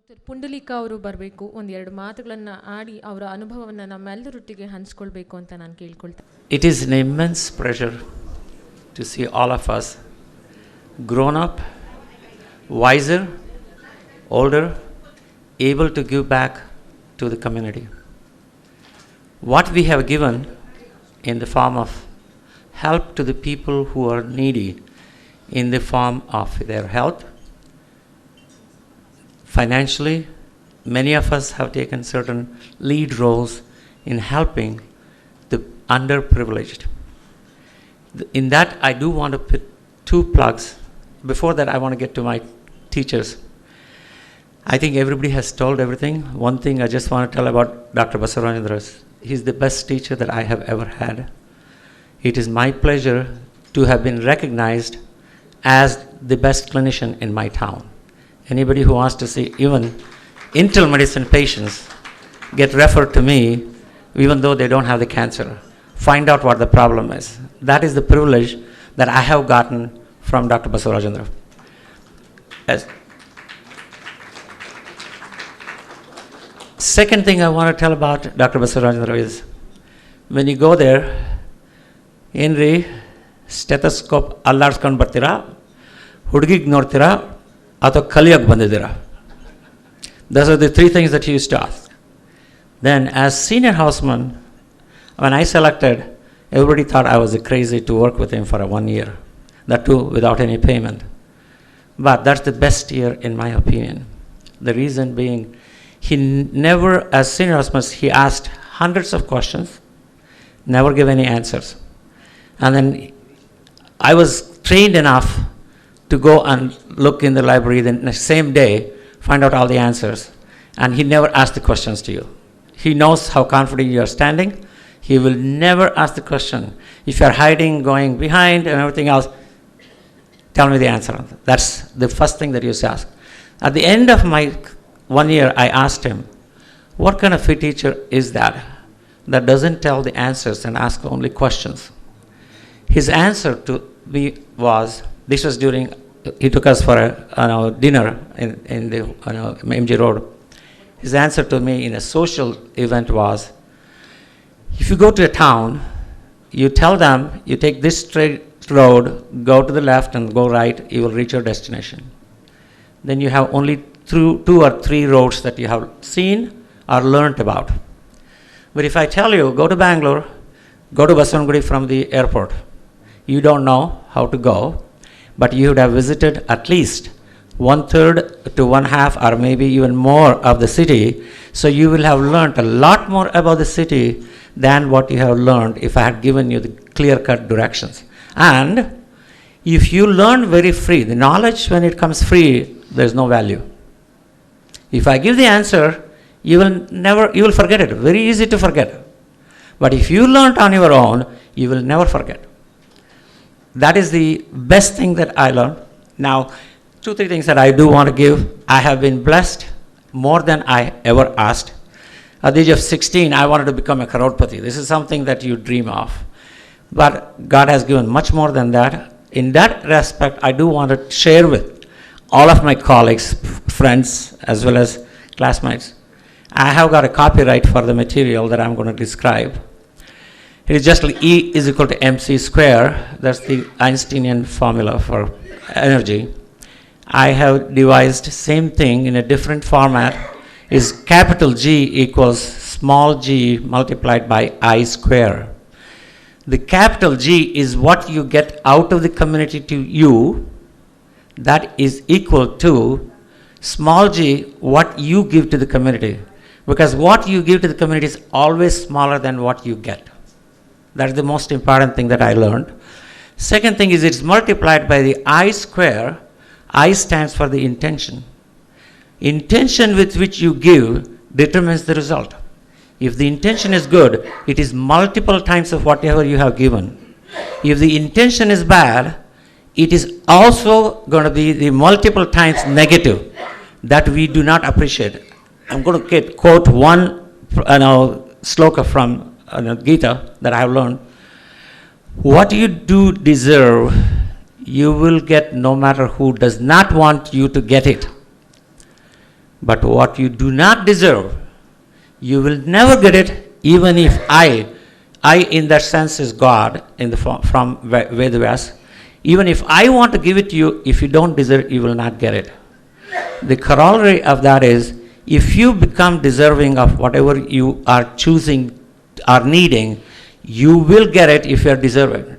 Doctor Pundalik ಅವರು ಬರಬೇಕು, ಒಂದೆರಡು ಮಾತುಗಳನ್ನು ಆಡಿ ಅವರ ಅನುಭವವನ್ನು ನಮ್ಮೆಲ್ಲರೊಟ್ಟಿಗೆ ಹಂಚ್ಕೊಳ್ಬೇಕು ಅಂತ ನಾನು ಕೇಳ್ಕೊಳ್ತೇನೆ. It is an immense pleasure to see all of us grown up, wiser, older, able to give back to the community. What we have given in the form of help to the people who are needy in the form of their health, financially, many of us have taken certain lead roles in helping the underprivileged. In that, I do want to put two plugs. Before that, I want to get to my teachers. I think everybody has told everything. One thing I just want to tell about Dr. Basarajendra is he's the best teacher that I have ever had. It is my pleasure to have been recognized as the best clinician in my town. Anybody who wants to see even internal medicine patients get referred to me, even though they don't have the cancer. Find out what the problem is. That is the privilege that I have gotten from Dr. Basarajendra. Yes. Second thing I want to tell about Dr. Basarajendra is when you go there, ಏನ್ರಿ stethoscope ಅಲ್ಲಾಡ್ಸ್ಕೊಂಡು ಬರ್ತೀರಾ, ಹುಡುಗಿಗೆ ನೋಡ್ತೀರಾ, ಅಥವಾ ಕಲಿಯೋಕ್ಕೆ ಬಂದಿದ್ದೀರಾ? Those are the three things that he used to ask. Then as senior houseman, when I selected, everybody thought I was crazy to work with him for 1 year, that too without any payment. But that's the best year in my opinion. The reason being, he never, as senior houseman, he asked hundreds of questions, never gave any answers. And then I was trained enough to go and look in the library the same day, find out all the answers. And he never asked the questions to you. He knows how confident you are standing. He will never ask the question. If you are hiding, going behind and everything else, tell me the answer. That's the first thing that you should ask. At the end of my 1 year, I asked him, what kind of a teacher is that doesn't tell the answers and ask only questions? His answer to me was, this was during, he took us for a dinner in the MG Road. His answer to me in a social event was, if you go to a town, you tell them, you take this straight road, go to the left and go right, you will reach your destination. Then you have only two or three roads that you have seen or learnt about. But if I tell you, go to Bangalore, go to Basavangudi from the airport, you don't know how to go, but you would have visited at least 1/3 to 1/2 or maybe even more of the city, so you will have learnt a lot more about the city than what you have learned if I had given you the clear-cut directions. And if you learn very free, the knowledge when it comes free, there's no value. If I give the answer, you will forget it, very easy to forget. But if you learnt on your own, you will never forget. That is the best thing that I learned. Now, 2-3 things that I do want to give. I have been blessed more than I ever asked. At the age of 16, I wanted to become a crorepati. This is something that you dream of. But God has given much more than that. In that respect, I do want to share with all of my colleagues, friends, as well as classmates. I have got a copyright for the material that I'm going to describe. It is just like E is equal to mc square. That's the Einsteinian formula for energy. I have devised same thing in a different format. Is capital G equals small g multiplied by I square. The capital G is what you get out of the community to you. That is equal to small g what you give to the community. Because what you give to the community is always smaller than what you get. That's the most important thing that I learned. Second thing is it's multiplied by the I square. I stands for the intention. Intention with which you give determines the result. If the intention is good, it is multiple times of whatever you have given. If the intention is bad, it is also going to be the multiple times negative that we do not appreciate. I'm going to quote one sloka from Gita that I have learned. What you do deserve, you will get no matter who does not want you to get it. But what you do not deserve, you will never get it, even if I in that sense is God in the form, from Ved Vyas. Even if I want to give it to you, if you don't deserve, you will not get it. The corollary of that is, if you become deserving of whatever you are choosing or needing, you will get it if you are deserving.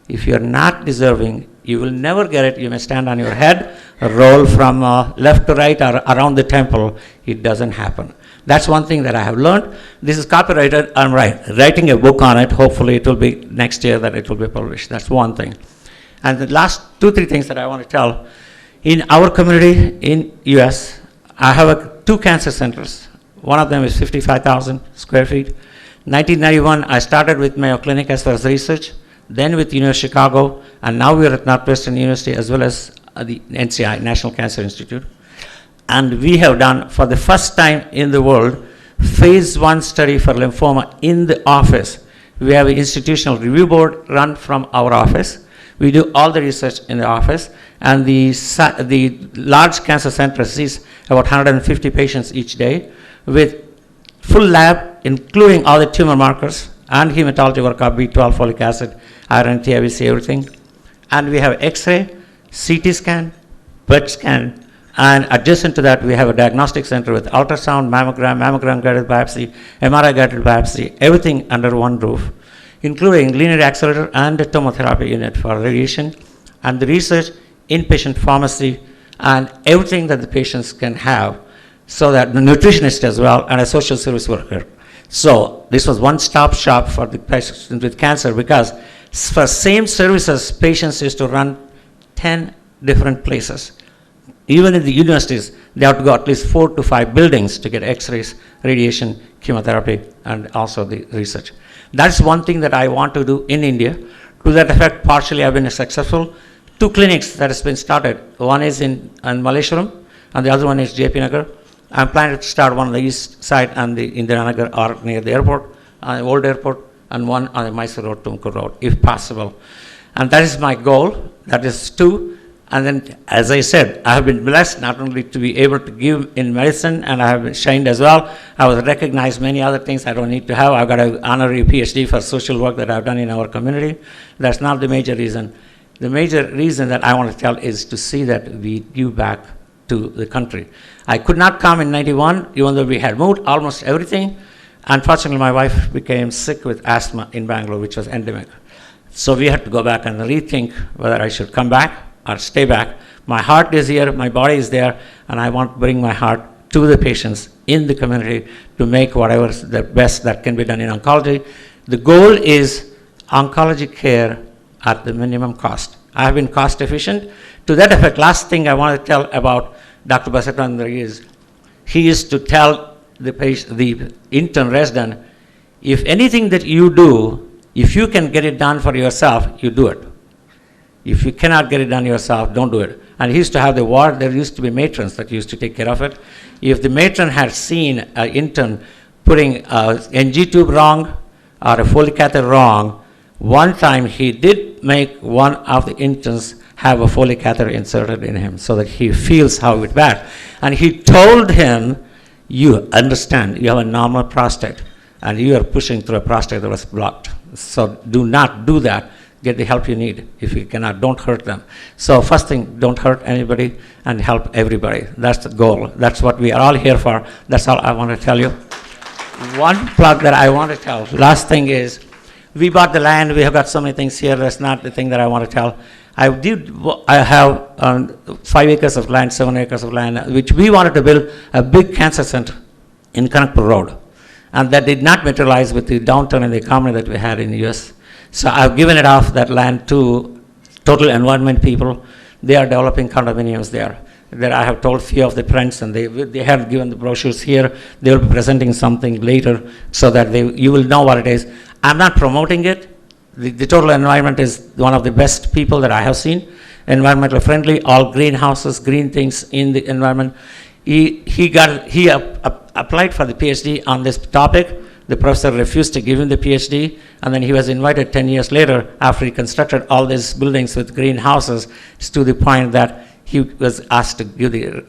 If you are not deserving, you will never get it. You may stand on your head, roll from left to right or around the temple. It doesn't happen. That's one thing that I have learned. This is copyrighted. I'm writing a book on it. Hopefully it will be next year that it will be published. That's one thing. And the last 2-3 things that I want to tell. In our community in US, I have 2 cancer centers. One of them is 55,000 square feet. 1991, I started with Mayo Clinic as far as research, then with University of Chicago, and now we're at Northwestern University as well as the NCI, National Cancer Institute. And we have done, for the first time in the world, phase 1 study for lymphoma in the office. We have an institutional review board run from our office. We do all the research in the office, and the large cancer center sees about 150 patients each day with full lab, including all the tumor markers and hematology workup, B12, folic acid, iron, TIBC, everything. And we have X-ray, CT scan, PET scan, and adjacent to that, we have a diagnostic center with ultrasound, mammogram guided biopsy, MRI guided biopsy, everything under one roof, including linear accelerator and a tomotherapy unit for radiation, and the research, inpatient pharmacy, and everything that the patients can have, so that the nutritionist as well, and a social service worker. So this was one-stop shop for the patients with cancer, because for same services, patients used to run 10 different places. Even in the universities, they have to go at least 4 to 5 buildings to get X-rays, radiation, chemotherapy, and also the research. That's one thing that I want to do in India. To that effect, partially I've been successful. 2 clinics that has been started. One is in Malleshwaram, and the other one is JP Nagar. I'm planning to start one on the east side and the Indiranagar or near the airport, old airport, and one on the Mysore Road, Tumkur Road, if possible. And that is my goal. That is 2. And then, as I said, I have been blessed not only to be able to give in medicine, and I have been shined as well. I was recognized many other things I don't need to have. I've got an honorary PhD for social work that I've done in our community. That's not the major reason. The major reason that I want to tell is to see that we give back to the country. I could not come in 91, even though we had moved almost everything. Unfortunately, my wife became sick with asthma in Bangalore, which was endemic. So we had to go back and rethink whether I should come back or stay back. My heart is here, my body is there, and I want to bring my heart to the patients in the community to make whatever is the best that can be done in oncology. The goal is oncology care at the minimum cost. I have been cost efficient. To that effect, last thing I want to tell about Dr. Basatandra is, he used to tell the intern resident, if anything that you do, if you can get it done for yourself, you do it. If you cannot get it done yourself, don't do it. And he used to have the ward, there used to be matrons that used to take care of it. If the matron had seen an intern putting a NG tube wrong or a Foley catheter wrong, one time he did make one of the interns have a Foley catheter inserted in him so that he feels how it bad. And he told him, you understand, you have a normal prostate and you are pushing through a prostate that was blocked. So do not do that. Get the help you need. If you cannot, don't hurt them. So first thing, don't hurt anybody and help everybody. That's the goal. That's what we are all here for. That's all I want to tell you. One plug that I want to tell, last thing is, we bought the land. We have got so many things here. That's not the thing that I want to tell. I have 5 acres of land, 7 acres of land, which we wanted to build a big cancer center in Kanakpur Road. And that did not materialize with the downturn in the economy that we had in the US. So I've given it off, that land, to Total Environment people. They are developing condominiums there. That I have told few of the friends, and they have given the brochures here. They will be presenting something later so that you will know what it is. I'm not promoting it. The Total Environment is one of the best people that I have seen. Environmentally friendly, all greenhouses, green things in the environment. He applied for the PhD on this topic. The professor refused to give him the PhD, and then he was invited 10 years later after he constructed all these buildings with greenhouses, to the point that he was asked to give the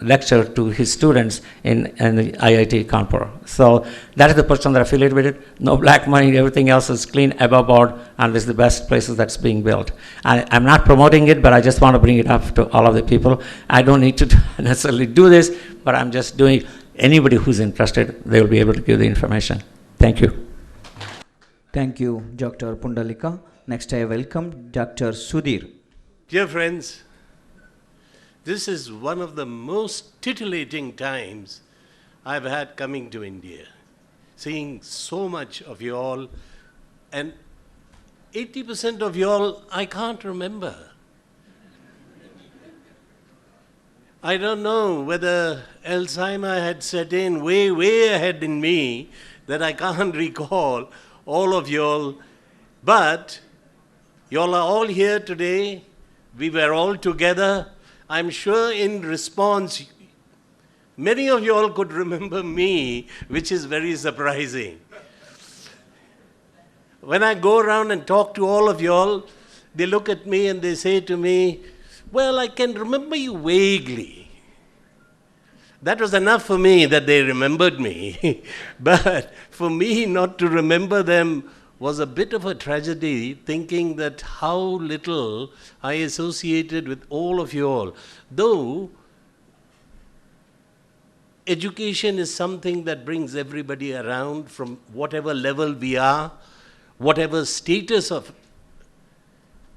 lecture to his students in the IIT Kanpur. So that is the person that affiliated with it. No black money, everything else is clean, above board, and this is the best places that's being built. I'm not promoting it, but I just want to bring it up to all of the people. I don't need to necessarily do this, but I'm just doing, anybody who's interested, they will be able to give the information. Thank you. Thank you, Dr. Pundalika. Next, I welcome Dr. Sudhir. Dear friends, this is one of the most titillating times I've had coming to India, seeing so much of you all, and 80% of you all I can't remember. I don't know whether Alzheimer had set in way ahead in me that I can't recall all of you all, but you all are all here today. We were all together. I'm sure in response, many of you all could remember me, which is very surprising. When I go around and talk to all of you all, they look at me and they say to me, well, I can remember you vaguely. That was enough for me that they remembered me. But for me not to remember them was a bit of a tragedy, thinking that how little I associated with all of you all. Though education is something that brings everybody around from whatever level we are, whatever status of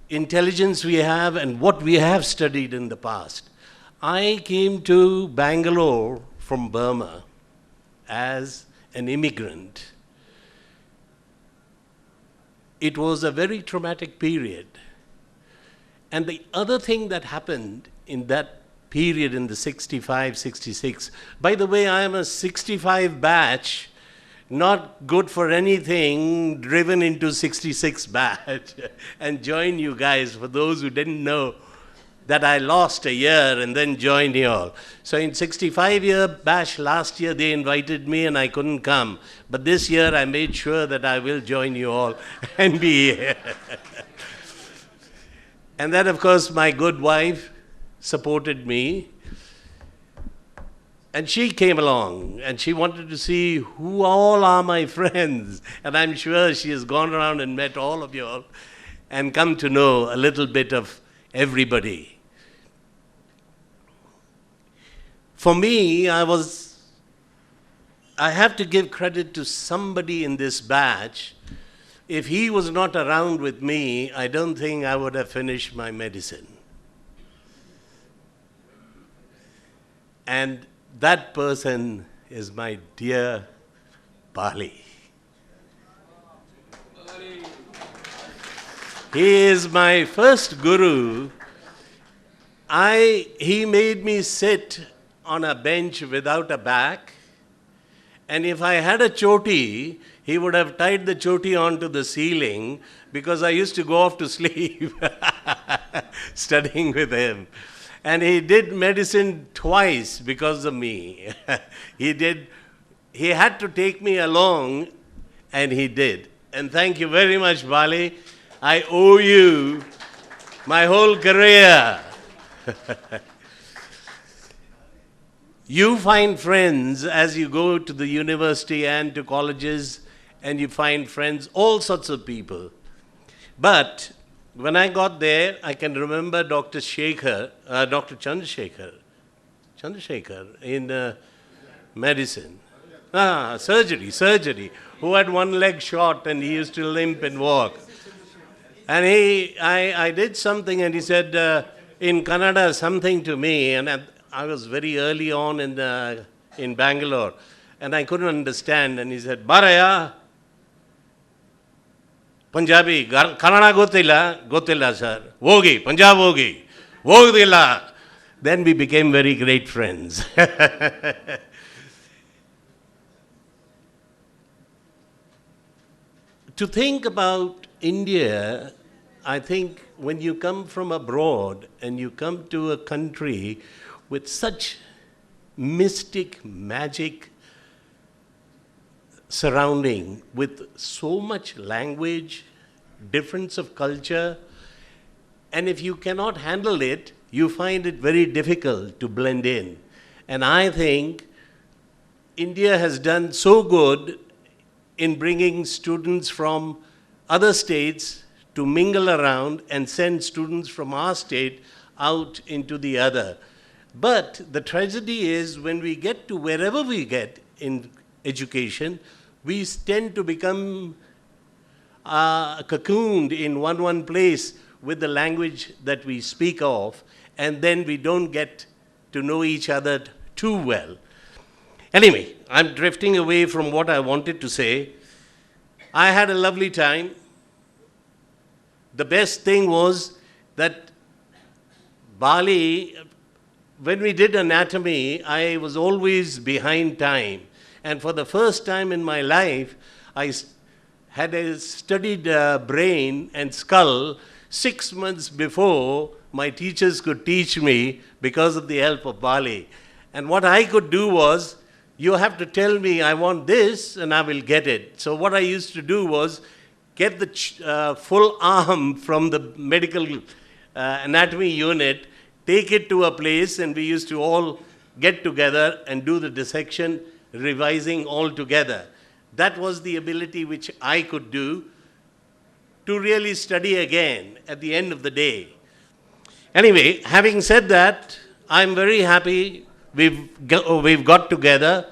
intelligence we have, and what we have studied in the past. I came to Bangalore from Burma as an immigrant. It was a very traumatic period. And the other thing that happened in that period in the 65, 66, by the way, I am a 65 batch, not good for anything, driven into 66 batch, and join you guys, for those who didn't know that I lost a year and then joined you all. So in 65-year bash last year, they invited me and I couldn't come. But this year, I made sure that I will join you all and be here. And then, of course, my good wife supported me. And she came along and she wanted to see who all are my friends. And I'm sure she has gone around and met all of you all and come to know a little bit of everybody. For me, I have to give credit to somebody in this batch. If he was not around with me, I don't think I would have finished my medicine. And that person is my dear Bali. He is my first guru. He made me sit on a bench without a back, and if I had a choti, he would have tied the choti onto the ceiling, because I used to go off to sleep studying with him. And he did medicine twice because of me. He had to take me along, and he did. And thank you very much, Bali. I owe you my whole career. You find friends as you go to the university and to colleges, and you find friends, all sorts of people. But when I got there, I can remember Dr. Chandrasekhar in medicine. Surgery, who had one leg shot and he used to limp and walk. And I did something and he said in Kannada something to me, and I was very early on in Bangalore, and I couldn't understand. And he said, "Baraya, Punjabi, Kannada gotilla, sir. Vogi, Punjab vogi, vogdilla." Then we became very great friends. To think about India, I think when you come from abroad and you come to a country with such mystic, magic surrounding, with so much language, difference of culture, and if you cannot handle it, you find it very difficult to blend in. And I think India has done so good in bringing students from other states to mingle around and send students from our state out into the other. But the tragedy is when we get to wherever we get in education, we tend to become cocooned in one place with the language that we speak of, and then we don't get to know each other too well. Anyway, I'm drifting away from what I wanted to say. I had a lovely time. The best thing was that Bali, when we did anatomy, I was always behind time. And for the first time in my life, I had a studied brain and skull 6 months before my teachers could teach me because of the help of Bali. And what I could do was, you have to tell me I want this and I will get it. So what I used to do was get the full arm from the medical anatomy unit, take it to a place, and we used to all get together and do the dissection, revising all together. That was the ability which I could do to really study again at the end of the day. Anyway, having said that, I'm very happy we've got together.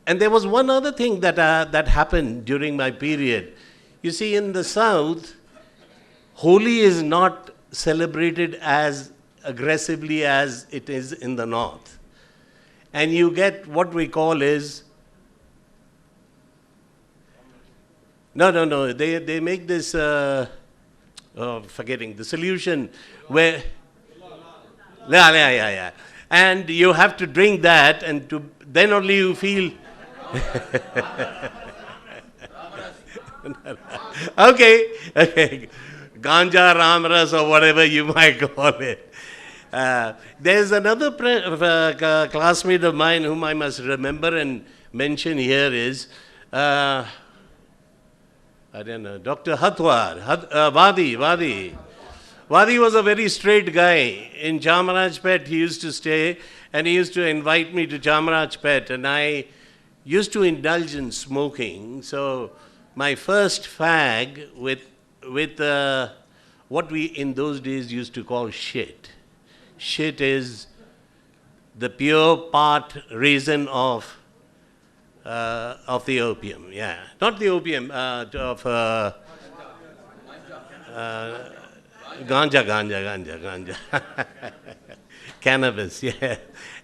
And there was one other thing that happened during my period. You see, in the South, Holi is not celebrated as aggressively as it is in the North. And you get what we call is, no, they make this, forgetting, the solution where, yeah. And you have to drink that, and then only you feel, okay. Ganja, Ramras, or whatever you might call it. There's another classmate of mine whom I must remember and mention here is, I don't know, Dr. Hatwar, Wadi. Wadi was a very straight guy. In Chamarajpet he used to stay, and he used to invite me to Chamarajpet, and I used to indulge in smoking. So my first fag with what we in those days used to call shit. Shit is the pure part reason of the opium, yeah. Not the opium, of ganja. Cannabis, yeah.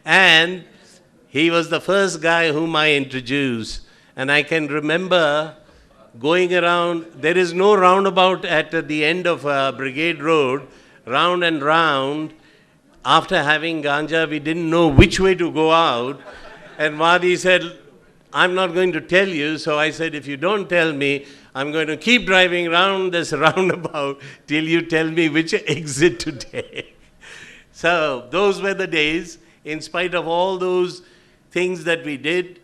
And he was the first guy whom I introduced. And I can remember going around, there is no roundabout at the end of Brigade Road, round and round. After having ganja, we didn't know which way to go out. And Wadi said, I'm not going to tell you. So I said, if you don't tell me, I'm going to keep driving round this roundabout till you tell me which exit to take. So those were the days. In spite of all those things that we did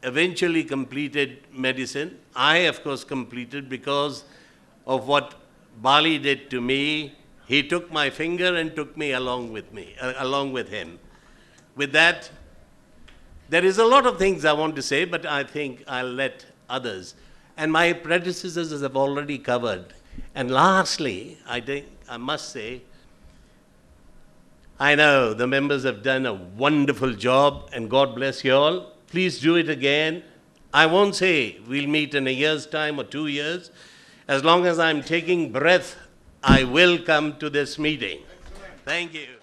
eventually completed medicine. I, of course, completed because of what Bali did to me. He took my finger and took me along with him. With that, there is a lot of things I want to say, but I think I'll let others. And my predecessors have already covered. And lastly, I think I must say, I know the members have done a wonderful job, and God bless you all. Please do it again. I won't say we'll meet in a year's time or 2 years. As long as I'm taking breath, I will come to this meeting. Thank you.